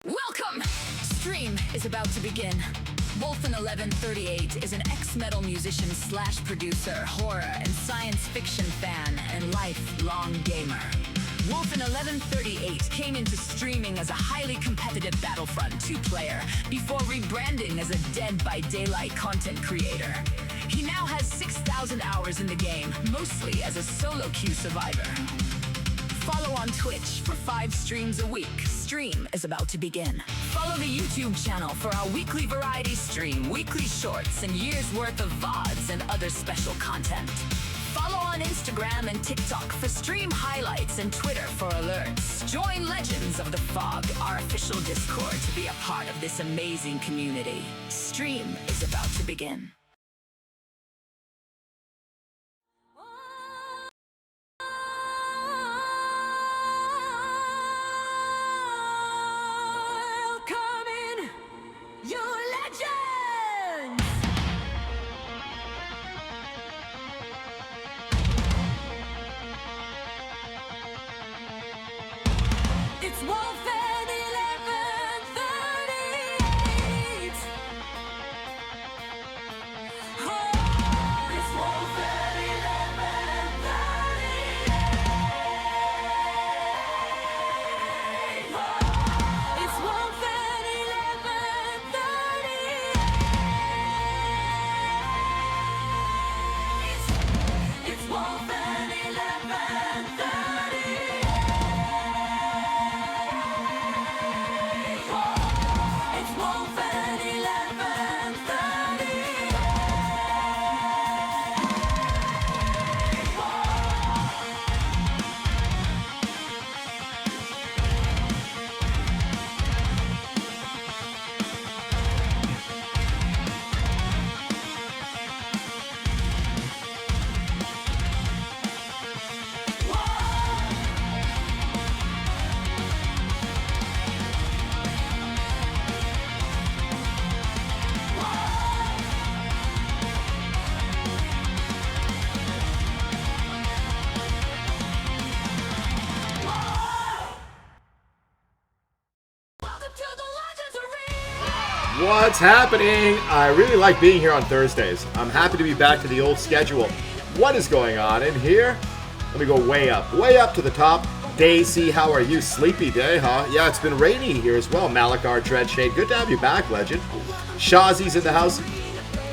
Welcome! Stream is about to begin. Wolfen1138 is an ex-metal musician slash producer, horror and science fiction fan, and lifelong gamer. Wolfen1138 came into streaming as a highly competitive Battlefront 2 player before rebranding as a Dead by Daylight content creator. He now has 6,000 hours in the game, mostly as a solo queue survivor. Follow on Twitch for 5 streams a week. Stream is about to begin. Follow the YouTube channel for our weekly variety stream, weekly shorts, and years worth of VODs and other special content. Follow on Instagram and TikTok for stream highlights and Twitter for alerts. Join Legends of the Fog, our official Discord, to be a part of this amazing community. Stream is about to begin. It's Wolfen 1138. Oh, it's Wolfen 1138. Oh, it's Wolfen 1138. It's Wolfen 1138. What's happening? I really like being here on Thursdays. I'm happy to be back to the old schedule. What is going on in here? Let me go way up to the top. Daisy, how are you? Sleepy day, huh? Yeah, it's been rainy here as well. Malakar Dreadshade, good to have you back, legend. Shazzy's in the house.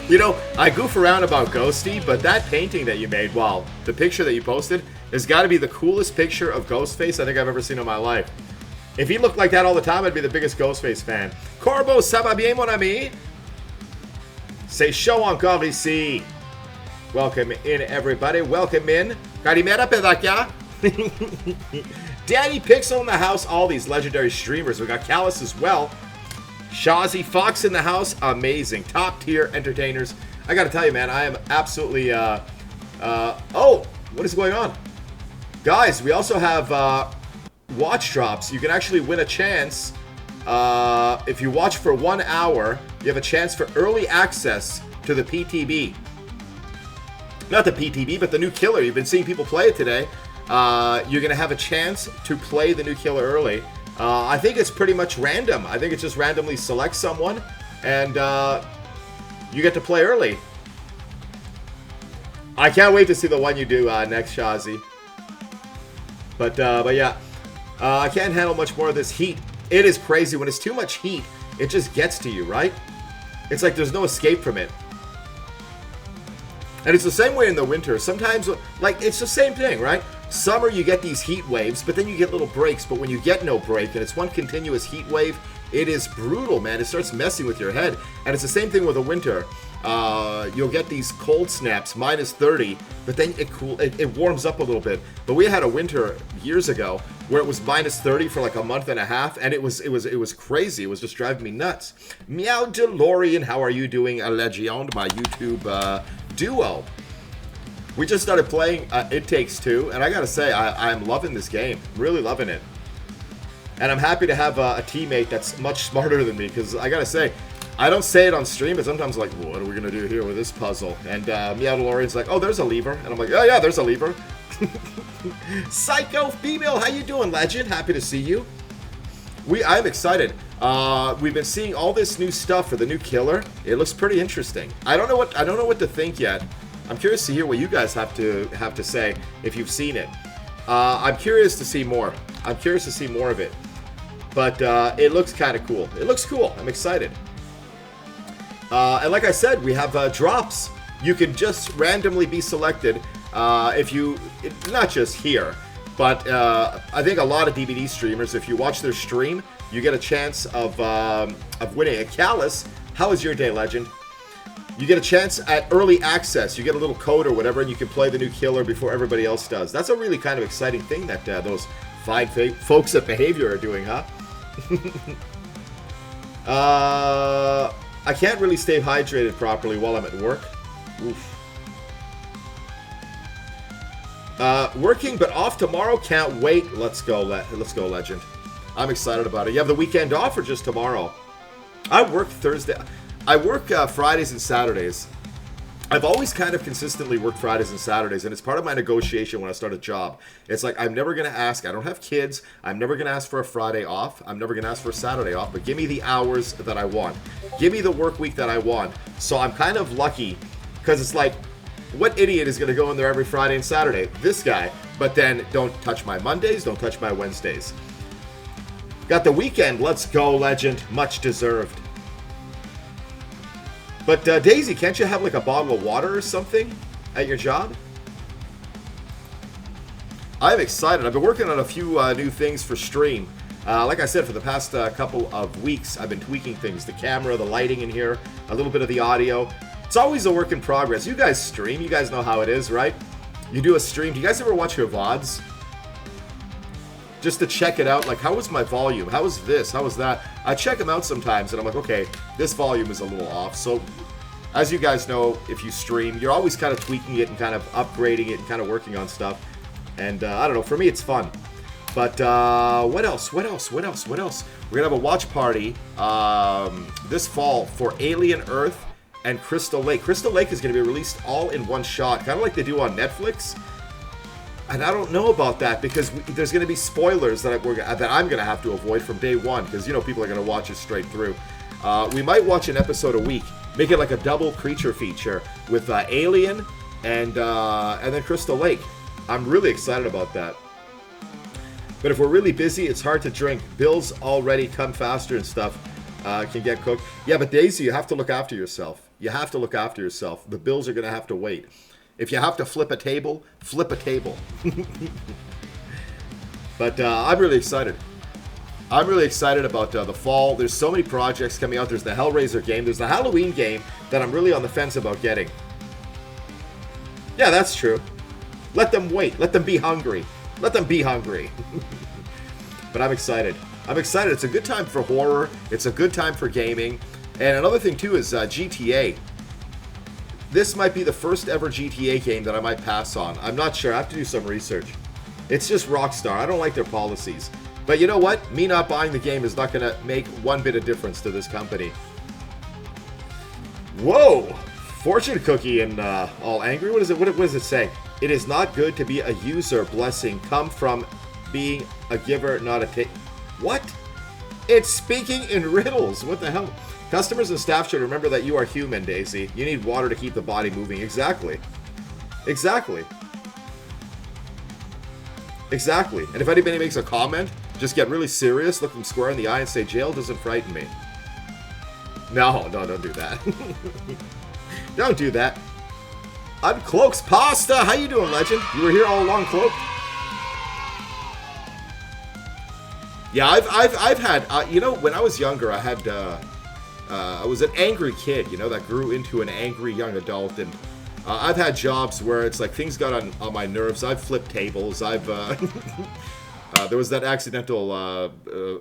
You know, I goof around about Ghosty, but that painting that you made, well, the picture that you posted, has got to be the coolest picture of Ghostface I think I've ever seen in my life. If he looked like that all the time, I'd be the biggest Ghostface fan. Corbo, ça va bien, mon ami? C'est chaud encore ici. Welcome in, everybody. Welcome in. Karimera pedaka. Daddy Pixel in the house. All these legendary streamers. We got Callus as well. Shazzy Fox in the house. Amazing. Top tier entertainers. I gotta tell you, man, I am absolutely, oh, what is going on? Guys, we also have, watch drops. You can actually win a chance. If you watch for 1 hour, you have a chance for early access to the PTB. Not the PTB, but the new killer. You've been seeing people play it today. You're going to have a chance to play the new killer early. I think it's pretty much random. I think it's just randomly select someone, and you get to play early. I can't wait to see the one you do next, Shazi. But yeah. I can't handle much more of this heat. It is crazy. When it's too much heat, it just gets to you, right? It's like there's no escape from it. And it's the same way in the winter. Sometimes, like, it's the same thing, right? Summer, you get these heat waves, but then you get little breaks. But when you get no break, and it's one continuous heat wave, it is brutal, man. It starts messing with your head. And it's the same thing with the winter. You'll get these cold snaps, minus 30, but then it warms up a little bit. But we had a winter years ago where it was minus 30 for like a month and a half, and it was crazy. It was just driving me nuts. Meow DeLorean, how are you doing? A legend, my YouTube duo. We just started playing It Takes Two, and I gotta say, I'm loving this game. Really loving it. And I'm happy to have a teammate that's much smarter than me, because I gotta say, I don't say it on stream, but sometimes I'm like, what are we gonna do here with this puzzle? And Meow DeLorean's like, oh, there's a lever. And I'm like, oh yeah, there's a lever. Psycho Female, how you doing, legend? Happy to see you. I'm excited. We've been seeing all this new stuff for the new killer. It looks pretty interesting. I don't know what to think yet. I'm curious to hear what you guys have to say if you've seen it. I'm curious to see more. I'm curious to see more of it. But it looks kind of cool. It looks cool. I'm excited. And like I said, we have drops. You can just randomly be selected not just here, but I think a lot of DBD streamers, if you watch their stream, you get a chance of winning a Callus. How was your day, Legend? You get a chance at early access. You get a little code or whatever, and you can play the new killer before everybody else does. That's a really kind of exciting thing that those fine folks at Behavior are doing, huh? I can't really stay hydrated properly while I'm at work. Oof. Working, but off tomorrow. Can't wait. Let's go, Legend. I'm excited about it. You have the weekend off or just tomorrow? I work Thursday. I work Fridays and Saturdays. I've always kind of consistently worked Fridays and Saturdays, and it's part of my negotiation when I start a job. It's like, I'm never going to ask. I don't have kids. I'm never going to ask for a Friday off. I'm never going to ask for a Saturday off, but give me the hours that I want. Give me the work week that I want. So I'm kind of lucky, because it's like, what idiot is going to go in there every Friday and Saturday? This guy. But then don't touch my Mondays, don't touch my Wednesdays. Got the weekend. Let's go, Legend. Much deserved. But Daisy, can't you have like a bottle of water or something at your job? I'm excited. I've been working on a few new things for stream. Like I said, for the past couple of weeks, I've been tweaking things. The camera, the lighting in here, a little bit of the audio. It's always a work in progress. You guys stream. You guys know how it is, right? You do a stream. Do you guys ever watch your VODs? Just to check it out. Like, how was my volume? How was this? How was that? I check them out sometimes, and I'm like, okay, this volume is a little off. So, as you guys know, if you stream, you're always kind of tweaking it and kind of upgrading it and kind of working on stuff. And, I don't know. For me, it's fun. But, what else? We're going to have a watch party this fall for Alien Earth and Crystal Lake. Crystal Lake is going to be released all in one shot, kind of like they do on Netflix. And I don't know about that because there's going to be spoilers that I'm going to have to avoid from day one because, you know, people are going to watch it straight through. We might watch an episode a week, make it like a double creature feature with Alien and then Crystal Lake. I'm really excited about that. But if we're really busy, it's hard to drink. Bills already come faster and stuff can get cooked. Yeah, but Daisy, you have to look after yourself. You have to look after yourself. The bills are going to have to wait. If you have to flip a table, flip a table. But I'm really excited. I'm really excited about the fall. There's so many projects coming out. There's the Hellraiser game. There's the Halloween game that I'm really on the fence about getting. Yeah, that's true. Let them wait. Let them be hungry. Let them be hungry. But I'm excited. I'm excited. It's a good time for horror. It's a good time for gaming. And another thing, too, is GTA. This might be the first ever GTA game that I might pass on. I'm not sure. I have to do some research. It's just Rockstar. I don't like their policies. But you know what? Me not buying the game is not going to make one bit of difference to this company. Whoa! Fortune cookie and all angry? What is it? What does it say? It is not good to be a user. Blessing come from being a giver, not a take. What? It's speaking in riddles. What the hell? Customers and staff should remember that you are human, Daisy. You need water to keep the body moving. Exactly. Exactly. Exactly. And if anybody makes a comment, just get really serious, look them square in the eye and say, jail doesn't frighten me. No, don't do that. Don't do that. Uncloaks Pasta! How you doing, Legend? You were here all along, Cloaked? Yeah, I've had, you know, when I was younger, I had, I was an angry kid, you know, that grew into an angry young adult, and I've had jobs where it's like things got on my nerves. I've flipped tables. There was that accidental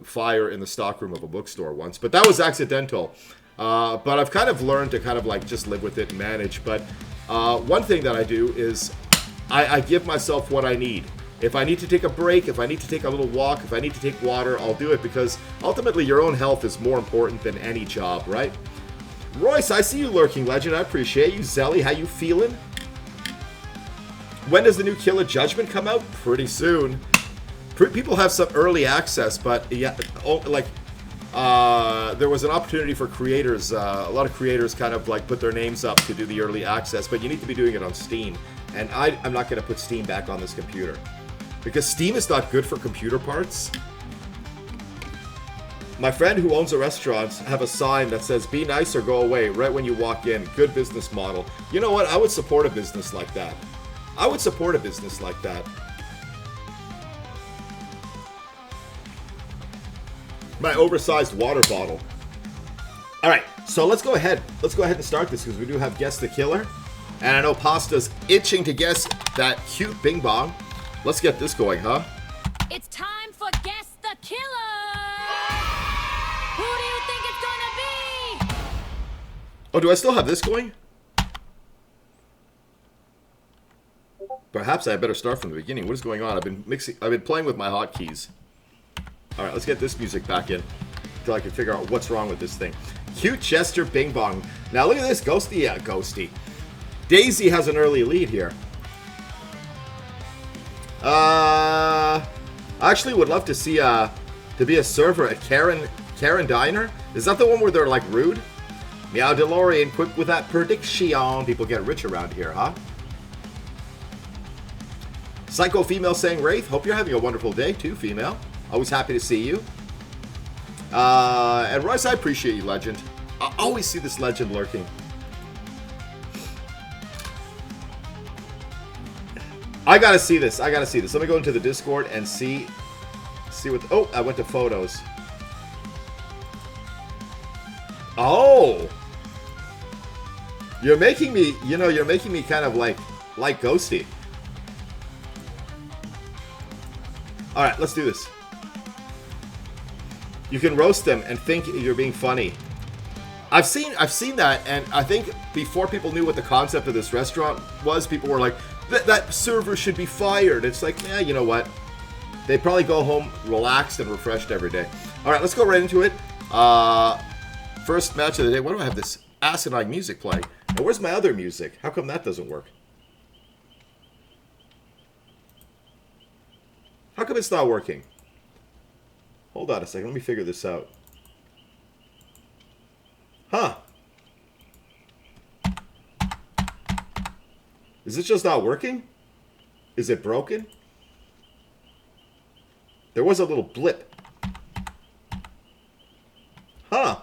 fire in the stockroom of a bookstore once, but that was accidental. But I've kind of learned to kind of like just live with it and manage. But one thing that I do is I give myself what I need. If I need to take a break, if I need to take a little walk, if I need to take water, I'll do it because ultimately your own health is more important than any job, right? Royce, I see you lurking, Legend. I appreciate you. Zelly, how you feeling? When does the new Killer Judgment come out? Pretty soon. People have some early access, but yeah, like there was an opportunity for creators. A lot of creators kind of like put their names up to do the early access, but you need to be doing it on Steam. And I'm not going to put Steam back on this computer because Steam is not good for computer parts. My friend who owns a restaurant have a sign that says, "Be nice or go away," right when you walk in. Good business model. You know what? I would support a business like that. I would support a business like that. My oversized water bottle. All right, so let's go ahead. Let's go ahead and start this because we do have Guess the Killer. And I know Pasta's itching to guess that cute bing bong. Let's get this going, huh? It's time for Guess the Killer! Who do you think it's gonna be? Oh, do I still have this going? Perhaps I better start from the beginning. What is going on? I've been playing with my hotkeys. All right, let's get this music back in until I can figure out what's wrong with this thing. Cute Chester Bing Bong. Now look at this, Ghosty. Yeah, Ghosty. Daisy has an early lead here. I actually would love to see to be a server at Karen Diner. Is that the one where they're like rude? Meow DeLorean, quick with that prediction. People get rich around here, huh? Psycho Female saying, Wraith, hope you're having a wonderful day too, female. Always happy to see you. And Royce, I appreciate you, legend. I always see this legend lurking. I gotta see this. I gotta see this. Let me go into the Discord and see what. Oh, I went to photos. Oh, you're making me. You know, you're making me kind of like Ghosty. All right, let's do this. You can roast them and think you're being funny. I've seen that, and I think before people knew what the concept of this restaurant was, people were like, that server should be fired. It's like, yeah, you know what? They probably go home relaxed and refreshed every day. All right, let's go right into it. First match of the day. Why do I have this asinine music playing? And where's my other music? How come that doesn't work? How come it's not working? Hold on a second. Let me figure this out. Huh. Is it just not working? Is it broken? There was a little blip. Huh.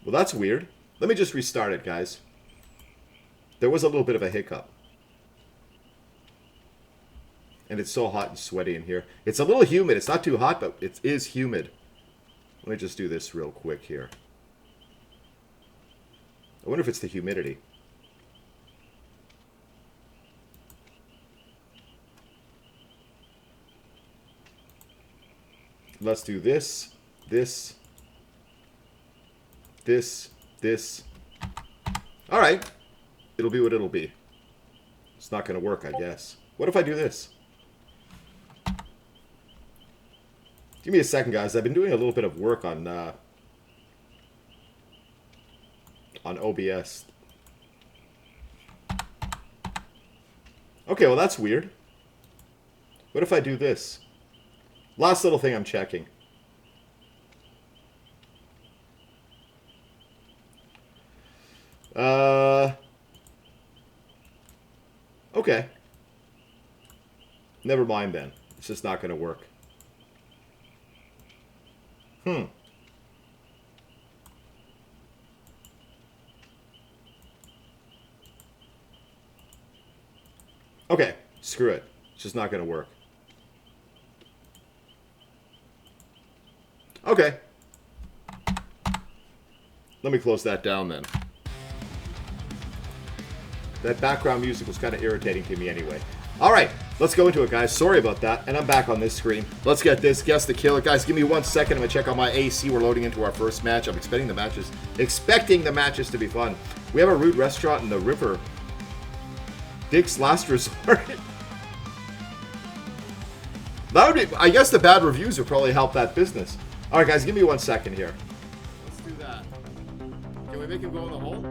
Well, that's weird. Let me just restart it, guys. There was a little bit of a hiccup. And it's so hot and sweaty in here. It's a little humid. It's not too hot, but it is humid. Let me just do this real quick here. I wonder if it's the humidity. Let's do this, this, this, this. All right. It'll be what it'll be. It's not going to work, I guess. What if I do this? Give me a second, guys. I've been doing a little bit of work on OBS. Okay, well, that's weird. What if I do this? Last little thing I'm checking. Okay. Never mind then. It's just not going to work. Okay, screw it. It's just not going to work. Okay. Let me close that down then. That background music was kind of irritating to me anyway. All right, let's go into it, guys. Sorry about that. And I'm back on this screen. Let's get this. Guess the Killer. Guys, give me 1 second. I'm going to check on my AC. We're loading into our first match. I'm expecting the matches to be fun. We have a rude restaurant in the river. Dick's Last Resort. That would be, I guess the bad reviews would probably help that business. All right, guys, give me 1 second here. Let's do that. Can we make him go in the hole?